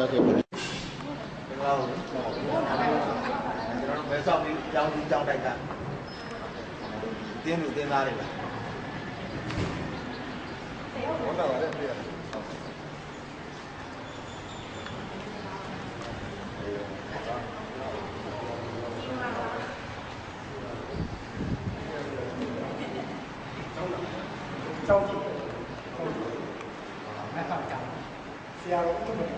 ဒါတည်းပဲကျွန်တော်ဘယ်ဆောင်ပြီးကြောင်းတိုက်ကတင်းလူတင်းသားတွေပဲဟုတ်တာပါလေပြရတယ်ကျောင်းကြည့်မဲ့ဆောင်ကြောင်းဆရာတော်ဥပဒေ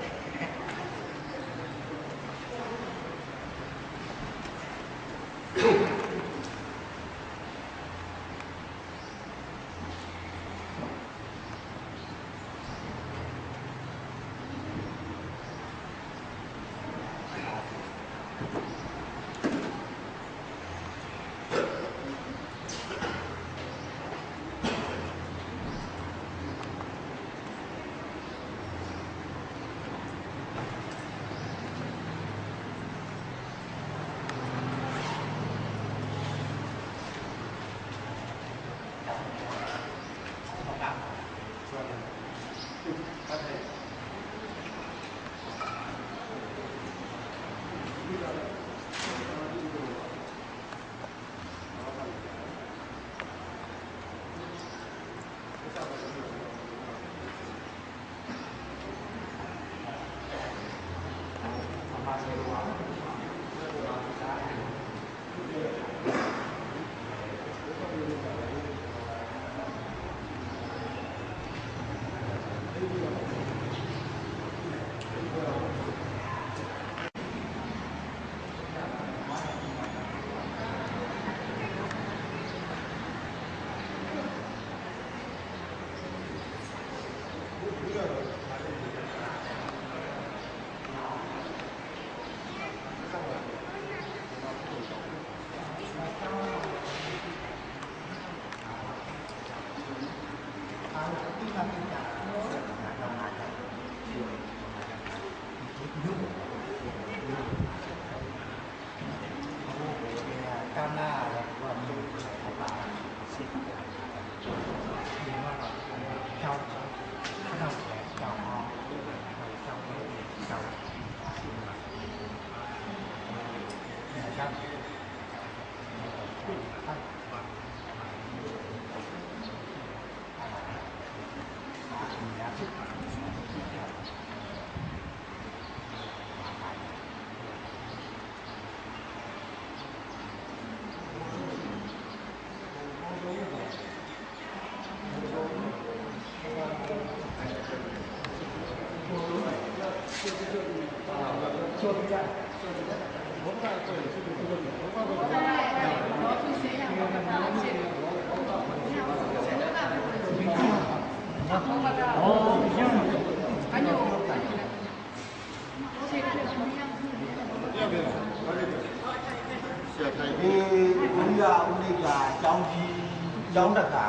ကျောင်းတကာ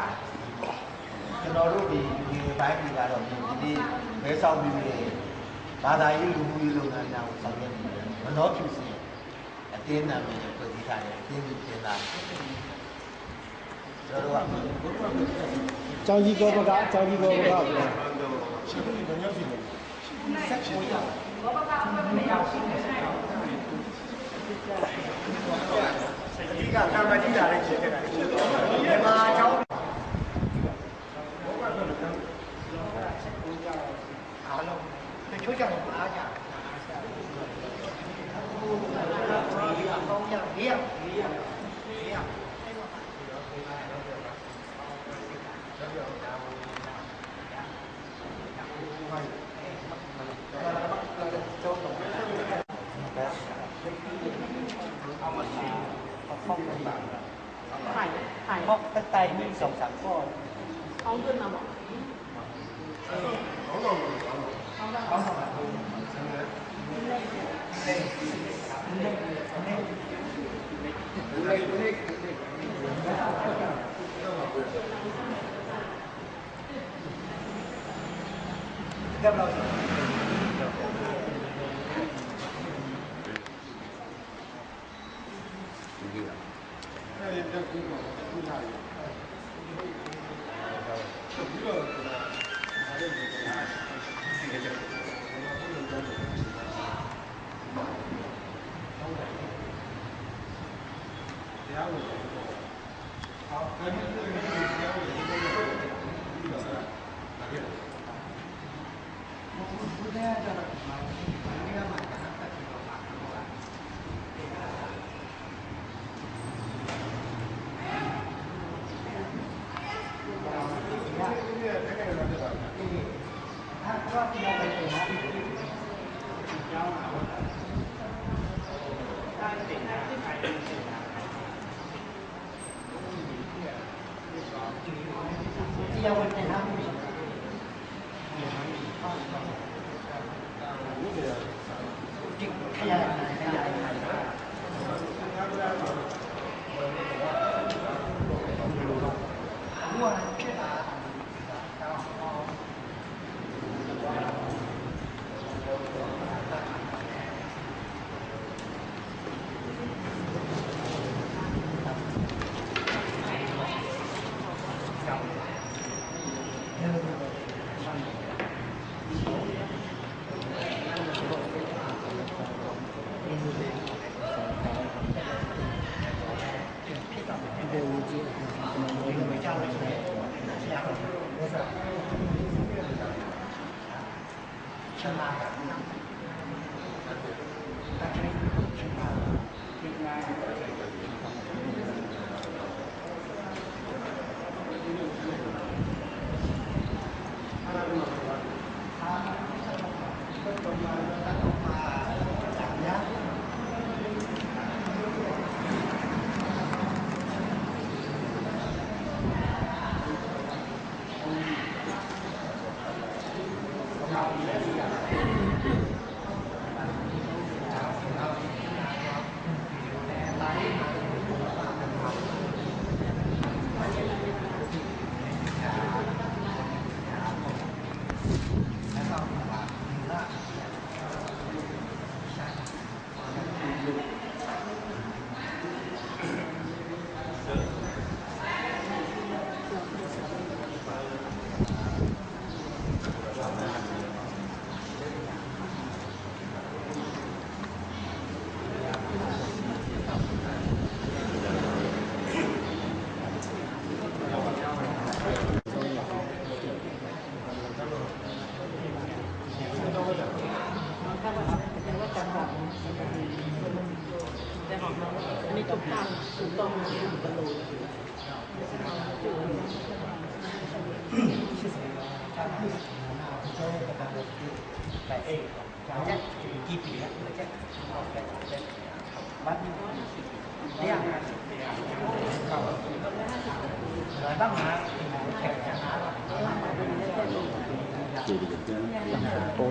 ကျွန်တော်တို့ဒီလူငယ်ပိုင်းတွေကတော့ဒီဘဲဆောင်ပြီးဘာသာရေးလူမှုရေးလုပ်ငန်းများကိုဆောင်ရွက်နေတယ်မနောဖြူစင်အတင်းနာမည်နဲ့ဖွဲ့စည်းထားတယ်အတင်းလူတင်းသားကျွန်တော်တို့ကကျောင်းကြီးကောပကကျောင်းကြီးကောပကပြောရှိပြီဘယ်ရောက်ရှိလဲဆက်ရှိရကောပကဘယ်ရောက်ရှိလဲအဓိကကံမကြီးလာတဲ့ချိန်ခဲ့တာမြန်မာကျောင်းဘောကလည်းဆက်ကိုကြတော့အားလုံးတချို့ကြောင့်အားကြအားရှာအခုကောင်းကြ၄ရက်အဲ့မှာဒီတော့ပေးတာတော့ပြောတာအော်ပြောစစ်တာတော့ပြောတာဟိုညာဟိုဟိုအေးမှတ်လို့ကျောင်းတော့ဘယ်เอามาชิมเอาเข้าไปบ้างถ่ายเพราะไปไต่มี2-3 ก้อนเอาเงินมาบอกเอาลงมา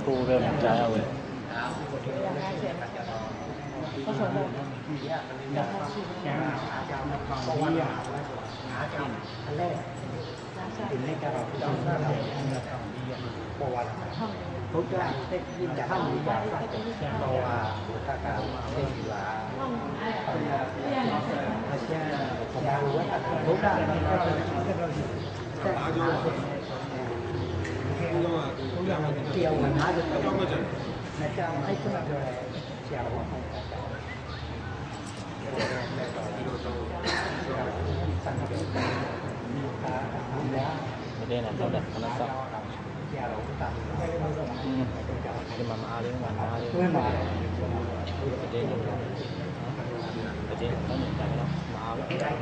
Tô về một trái rồi. Đây là sao đẹp nó sao nhưng mà má lên cái tên như vậy cái tên nó nhận trái nó má đấy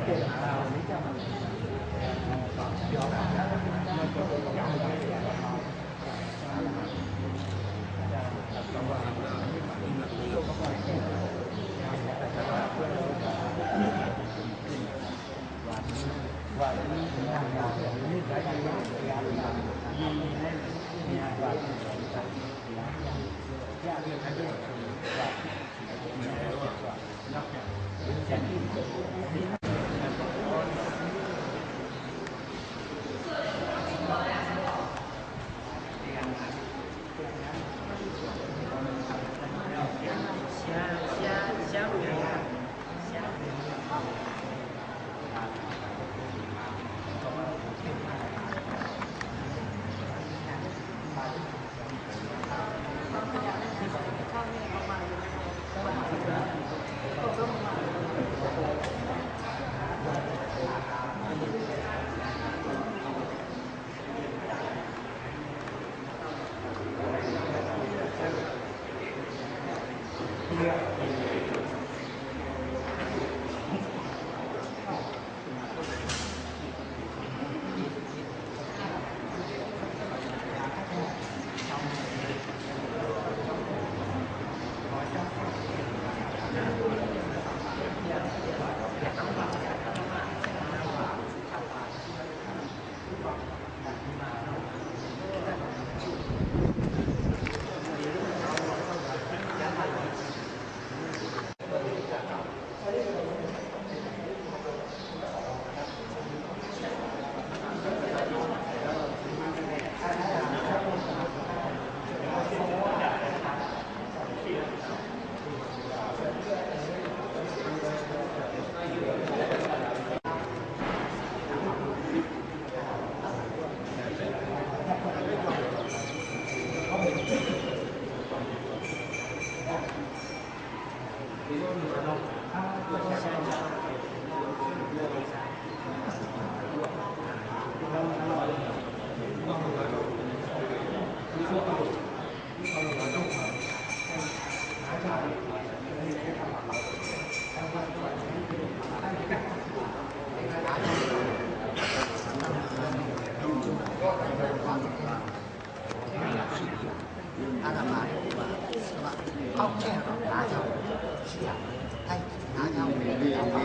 သွားတယ်အဲ့ဒါမှလည်းအောက်ချက်တော့ငါးကြောင်ရှိရအဲ့ငါးကြောင်ကိုတောင်းပါ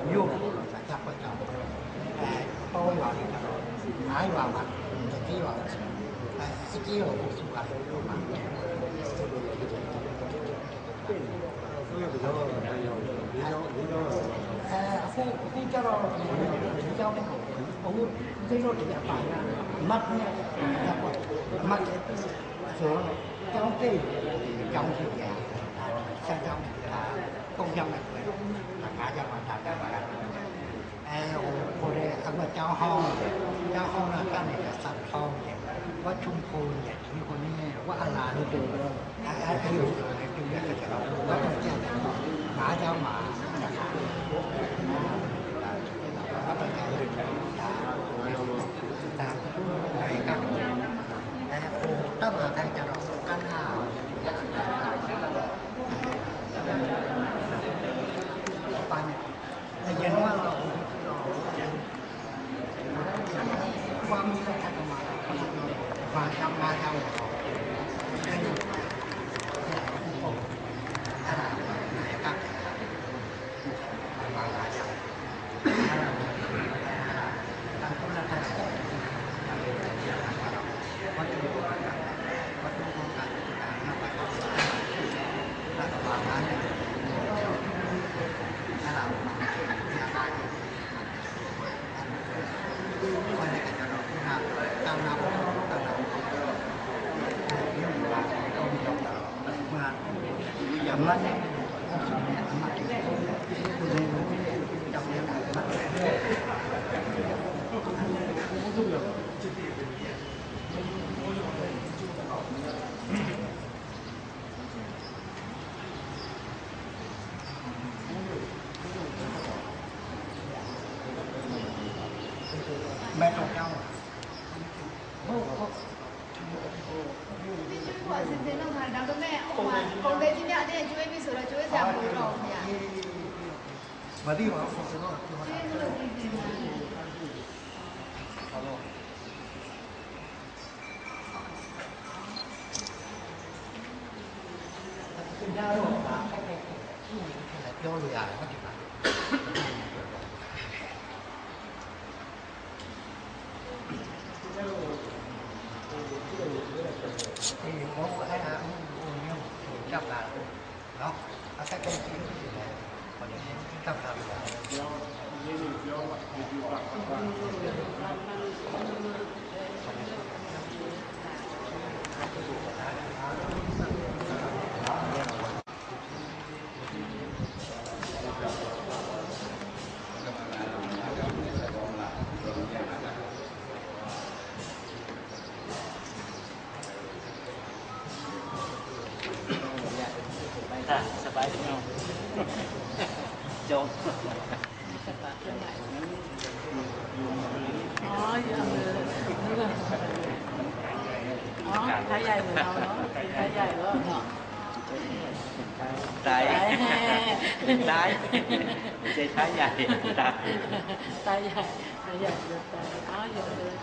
မြို့ကပတ်ကြောင်ပေါင်းရွာလေးကတော့ငါးရွာမှာတတိရွာအကြီးရောစုပါတယ်တော့မှာအခုကြတော့ဒီကြောင်နဲ့အခုသိလို့တရားပါရမတ်နဲ့မတ်ဆိုတော့ကျောင်းတိတ်ကျောင်းကြီးရာဆက်ကျောင်းတာပုံကြောင်းနဲ့ငါးကြောင်မှာတာတာပါဟိုတဲ့အခုကျောင်းဟောင်းကကနေစပ်ထောင်းတယ်ว่าชุมพลเนี่ยมีคนนี้ว่าอาลานี่เป็นอะไรอยู่ในจุดนี้ก็จะเราว่าเราจะหาเจ้าหมานะครับว่าเราจะเป็นตามไหนกันโอ้ตั้งแต่ไทยจะเรากันหาปานเนี่ยเย็นว่าเราความมีอะไรกันมามาทำงานเราให้อยู่อะไรนะครับมาอะไรอย่างทางคนละทางวัตถุโครงการมาไปแล้วก็มาอะไรถ้าเราอยากได้คนในการเราตามเราอย่างนั้นเนี่ยมาเก็บคุณเรียนรู้จำเรื่องอะไรบ้างแม่ตัวเจ้า先生弄他，然后咩？我話講你今日啲人做 A B 數啦，做一隻冇落嘅。มาดีว่าผมจะรอดที่ว่าคุณย่าบอกว่าให้ไปที่นี่แหละย่อเลยอ่ะไม่ถึงนะthì có một cái là nhiều trăm là đó nó sẽ không chỉ là còn những trăm làสบายดีเนาะจบอ๋ออยู่อำเภอนึกว่าอ๋อท้ายใหญ่เหมือนเราเนาะท้ายใหญ่ก็เนาะ ตายตายใจท้ายใหญ่ตาย ท้ายใหญ่ท้ายใหญ่จะตายอ๋ออยู่เลย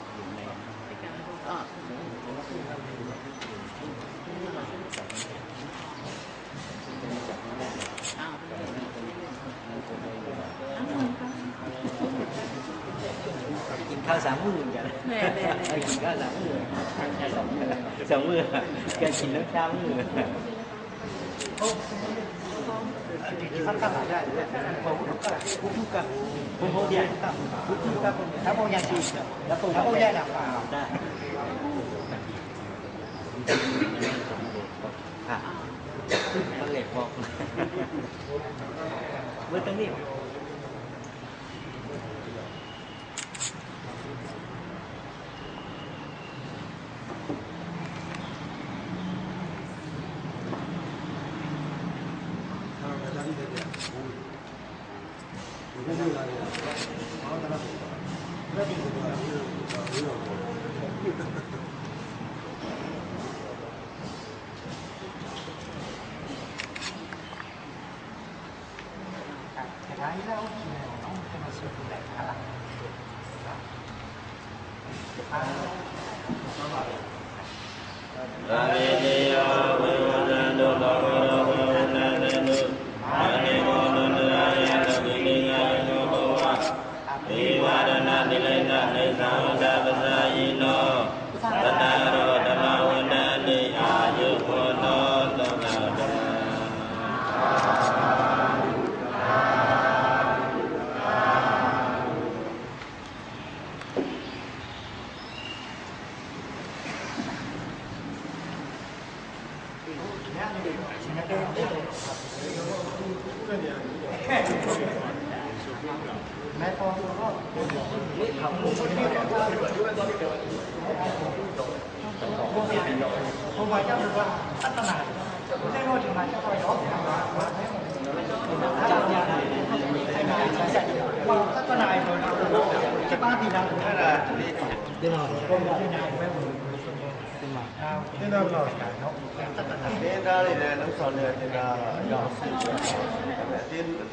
อ๋อกินข้าว3 มื้อกันกินข้าว3 มื้อ2 มื้อแกกินน้ำชามื้อbukan dia kamu yang sih kamu yang apa dah lệch một với tiếng niệm cái đó nó không có sự đại khả ရာဇေတိယဝေဝဇံတို့သောဝေဝဇံတို့အာနိဘောနန္တရာယသတိနိယယောဟောဝေဝရဏတိလေနနေသံဝတ္တပဇာယိနောတတရောဓမ္မဝန္တတိအာယုဝနောသောတာပတံမဲပေါ်တော့ဘုရားကြောင့်ကအတ္တနာဘုရားတို့ဒီမှာချက်တော့ရောပြန်ပါဘာလဲအဲ့ဒါညာအဲ့ဒါဆက်ဟောအတ္တနာရောချက်ပါပြီလားအဲ့ဒါဒီမှာဘုရားညာပဲဘုရားဒီမှာတင်တာဘလို့နော်တင်တာလေးလည်းလုံးဆောင်နေတဲ့တင်တာအကြောင်းတ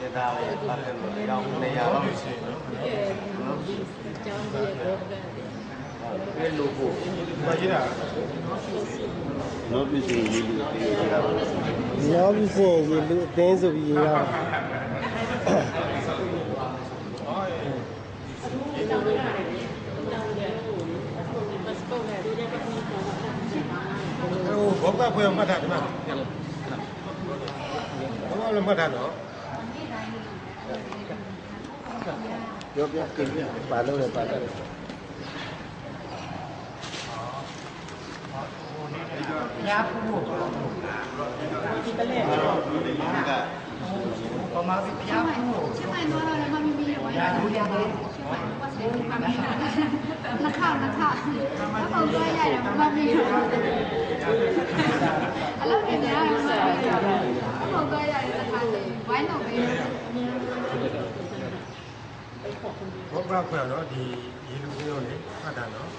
င်တာလေးပါတယ်လို့အကြောင်းနေရာတော့ရှိတယ်နော်ကျောင်းရဲ့ဘောကဲလိုဖို့ဘာကြီးလားလောပစ္စည်းရေးလို့ပြောတာလောပစ္စည်းရေးလို့အသိဆိုပြီးရေးတာဘောကဖွယ်မှတ်တာဒီမှာဘောကလည်းမှတ်တာနော်ပြောပြกินပါလို့လည်းပါတယ်ညာဖူးဒီကလေးကဘာမှမပြဖူးချင်းမိုင်တော့လည်းမမီမီဝိုင်းရတယ်ချင်းမိုင်ဘာစလဲမမီနှစ်ခါတော့တော့ရတယ်မမီအလုပ်နေကြရတယ်တော့တော့ရတယ်တစ်ခါဝိုင်းတော့ပဲဘောကဖွယ်တော့ဒီရေလူမျိုးလေဖတ်တာနော်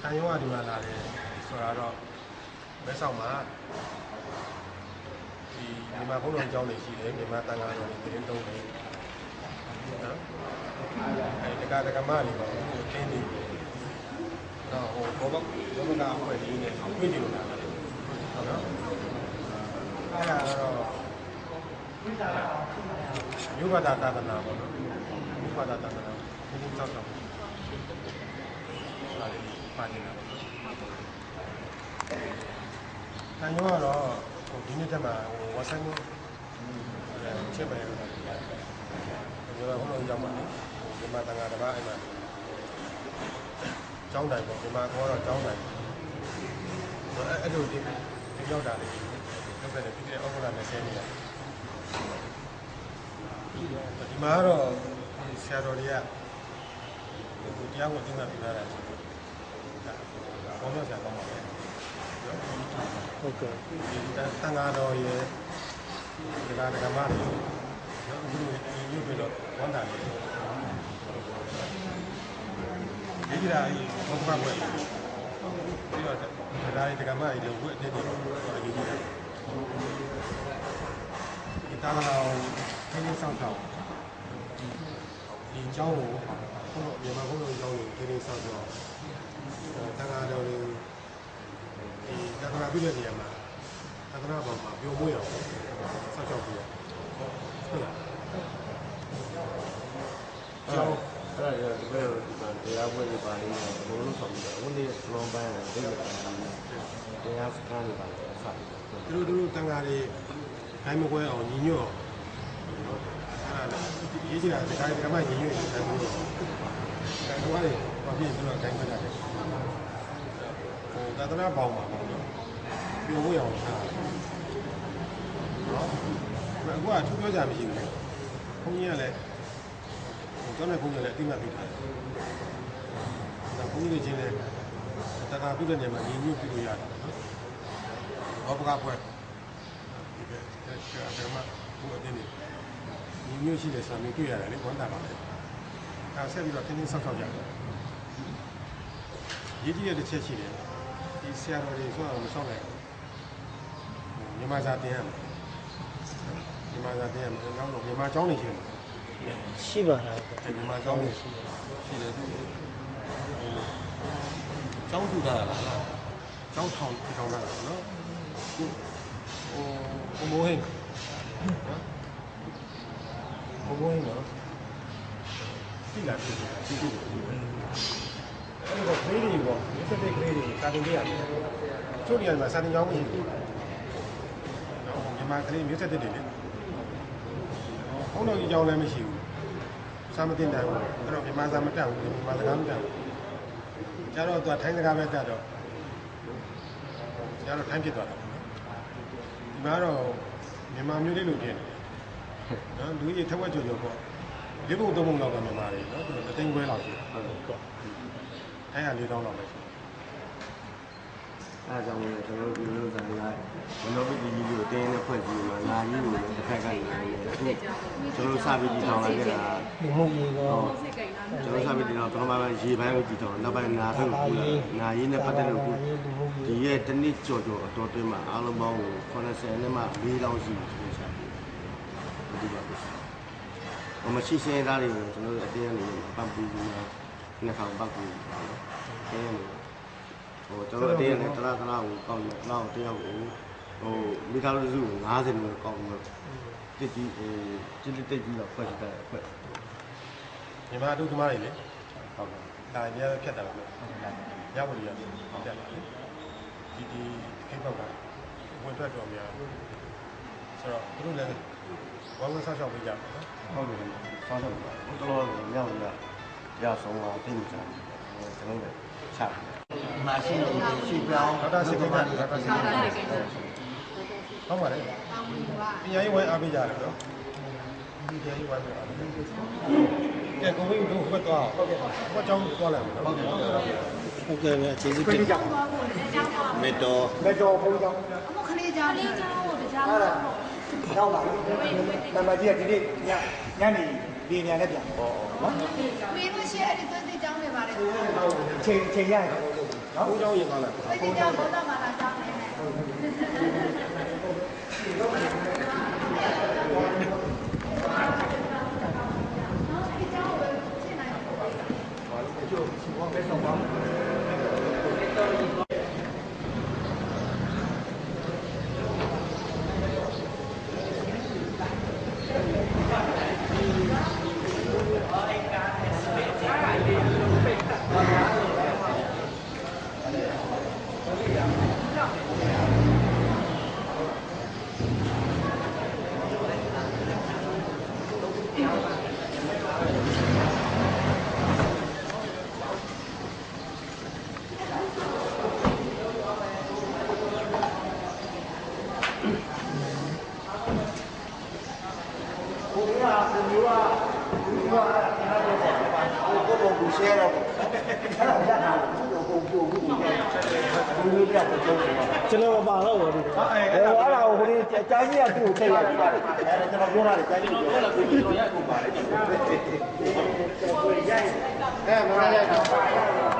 တန်ရုံးကဒီမှာလာတယ်ဆိုတာတော့မဲဆောက်မှာဒီမြန်မာဘုံတော်ကျောင်းတွေရှိတယ်မြန်မာတန်ခါတော်တွေတင်းတုံးတယ်နော်အဲဒီတက္ကမတွေပေါ့တင်းနေတော့ဟိုဘောကအဖွဲ့ကြီးနဲ့ခွင့်နေလို့လာတယ်ဟုတ်နော်အဲ့ဒါတော့ယုဂတာသာသနာပေါ့နော်ယုဂတာသာသနာဘုံစောက်တော့ပါနေတာပေါ့တန်ရုံးကတော့ဒီနေ့တက်မှာဝါဆိုင်ကိုချက်ပဲဒီမှာဘုံတော်ကျောင်းမှာဒီမှာတန်ခါတစ်ပါးအဲ့မှာကျောင်းတိုင်ပေါ့ဒီမှာကတော့ကျောင်းတိုင်အဲ့လိုဒီရောက်တာလေလုပ်ခဲ့တယ်ပြီးတဲ့ဩဂုတ်လ20ရက်နေ့ဒီမှာတော့ဆရာတော်တွေကတရားကိုသိမှပြထားတာဆိုတော့ဘောလုံးဆရာကောင်းပါလေဟုတ်ကဲ့ဒီတန်ခါတော်ရဲ့ဒီကဓမ္မတွေနော်အခုရုပ်ပြီးတော့ဝန်တာလေးဒီကရာဘောကပွဲပြီးတော့ဒါရီဓမ္မတွေလည်းဝတ်တဲ့တွေအရေးကြီးတယ်ဒီတာလာခင်းဆောင်ဆောင်ဒီเจ้าကိုမြန်မာဘုံတော်ကျောင်းကိုခင်းဆောင်ဆောင်တန်ခါတော်တွေဒီတက္ကရာပြည့်တဲ့နေရာမှာတက္ကရာပေါ်မှာပြုံးမွေးအောင်ဆောက်ရှောက်ပြီးဟုတ်လားကျောင်းအဲ့ဒါဒီဘက်တရားပွဲတွေပါနေတယ်ဘုံလုံးဆောင်ပြီးတော့ဝန်ဒီလောင်းပန်းတယ်ဒီလိုတရားစခန်းတွေပါဆက်သူတို့တန်ခါတွေခိုင်းမကွဲအောင်ညီညွတ်အောင်အဲ့ဒါရေးကြည့်တာဒီကမှညီညွတ်တယ်ဆိုတော့ဒါကလည်းဘာဖြစ်သူတို့ခိုင်းမတာလဲသာသနာပေါင်းပါပေါ့နော်ပြောဖို့ရအောင်ထားနော်အခုကထူးပြောကြမရှိဘူးဘုန်းကြီးကလည်းကျောင်းနဲ့ဘုန်းကြီးလည်းအတိမတ်ပြီးထားတယ်ဒါဘုန်းကြီးတွေချင်းလည်းတက္ကသိုလ်တဲ့နေရာမှာညီညွတ်ပြီးလို့ရတယ်နော်ဘောပကပွဲဒီကဓမ္မဘုရားတင်းနေညီညွတ်ရှိတယ်ဆိုတာမျိုးတွေ့ရတယ်လေဝန်တာပါလေဒါဆက်ပြီးတော့တင်းတင်းဆောက်ဆောက်ကြတယ်ရေးကြည့်ရတဲ့ချက်ရှိတယ်ဒီဆရာတော်တွေဆိုတော့မဆောက်နိုင်ဘူးမြန်မာစာတင်ရမယ်မြန်မာစာတင်ရမယ်နောက်တော့မြန်မာကျောင်းနေရှိတယ်ရှိပါလားမြန်မာကျောင်းနေရှိတယ် ကျောင်းထူထားတာလားကျောင်းထောင်ထားတာနော်ဟိုမိုးဟင်းနော်မိုးဟင်းနော်တိလာပြီအဲ့ဒီကဂရေတွေပေါ့ဒီစက်တဲ့ဂရေတွေစာတင်ပေးရတယ်ချို့နေရာမှာစာတင်ကြောင်းမရှိဘူးနော်မြန်မာကလေးမျိုးဆက်တဲ့တွေလေဘုံတော်ကြီးကြောင်းလည်းမရှိဘူးစာမတင်တယ်ဘူးအဲ့တော့မြန်မာစာမတက်ဘူးမြန်မာစကားမတက်ဘူးကျတော့သူကထိုင်းစကားပဲတက်တော့ကျတော့ထိုင်းဖြစ်သွားတာပေါ့နော်ဒီမှာတော့မြန်မာမျိုးလေးလိုဖြစ်နေနော်လူကြီးထက်ဝက်ကြော်ကြော်ပေါ့လေးပုံသုံးပုံလောက်ကမြန်မာတွေနော်သူတသိန်းခွဲလောက်ရှိတယ်ဟုတ်ကဲ့အဲ့ဟာ4000လောက်ပဲရှိတယ်အားကြောင့်လည်းကျွန်တော်တို့ဒီလိုဆိုင်ကမနောပတိကြီးကိုတင်းနဲ့ဖွဲ့ပြီးမှငါကြီးကိုလည်းတစ်ဖက်ကလည်းကျွန်တော်စာပေတည်ထောင်လိုက်ခဲ့တာဟုတ်ပြီကောကျွန်တော်စာပေတည်ထောင်ကျွန်တော်မှရေပိုင်းကိုတည်ထောင်နောက်ပိုင်းနာဖက်ကိုပူလာနာရေးနဲ့ပတ်သက်လို့ဒီရဲ့တစ်နှစ်ကြော်ကြော်အတော်တွင်းမှာအားလုံးပေါင်းကို80နဲ့မှ4လောက်ရှိတယ်ဆိုရှာပြီးဒီပါဘူးမရှိစင်းသားတွေကိုကျွန်တော်တို့အတင်းအနေနဲ့ပန့်ပူပြီးမှနှစ်ခေါင်ပတ်ကူပါတော့တင်းနေဟိုကျွန်တော်အတင်းနဲ့တလားကိုကောက်လို့နောက်တယောက်ကိုဟိုမိသားစု50လို့ကောက်လို့တစ်ကြီးတစ်ကြီးတော့ဖွဲ့ထားတယ်ဖွဲ့မြန်မာတို့သမားတွေလေဟုတ်ကဲ့ဒါရရဖြတ်တာပဲရဖို့ရဟုတ်တယ်ပါလေဒီခိတ်ပေါက်ကဝင်ထွက်တော်များဆိုတော့သူတို့လည်းဝမ်းဝမ်းဆောက်ရှောက်ပေးကြတယ်နော်ဟုတ်တယ်ဆောက်ရှောက်ပါတော်တော်မြောက်ရဆုံးလာသိနေကြတယ်ကျွန်တော်လည်းချမရှိဘူးရှိပြောင်း ဒေါက်တာစစ်ကိစ္စဒေါက်တာစစ်ကိစ္စဟုတ်ပါလေပညာရေးဝိုင်းအားပေးကြတယ်နော်ဒီပညာရေးဝိုင်းအားပေးကြတယ်ကဲကိုဝင်းတို့ဘက်သွားဟုတ်ကဲ့ဟောကြောင်းသွားလိုက်ဟုတ်ကဲ့ဟုတ်ကဲ့ပဲကျေးဇူးတင်ကြောင်းမေတော်ဘုန်းကြောင်းအမခလေးကြောင်းကိုတရားလို့ရောက်ပါပြီတမကြီးကဒီနေ့ညနေဒီနေရာနဲ့ပြန်ပေါ့နော်ပြီးလို့ရှိရင်အဲ့ဒီသွေးကြောင်းတွေပါတယ်ချိန်ရတယ်နော်ဘုန်းကြောင်းရင်သွားလိုက်သွေးကြောင်းဘုဒ္ဓမာလာကြောင်းနေကျွန်တော်ပါတော့ဘူးအဲ့ဒါကိုဟိုအကြိုင်းကြီးကသူ့ကိုချိန်ရတယ်အဲ့ဒါကျွန်တော်ပြောတာလေကြိုင်းကြီးကိုပြောတာကိုကျွန်တော်ရိုက်ကုန်ပါတယ်အဲ့မရရိုက်တော့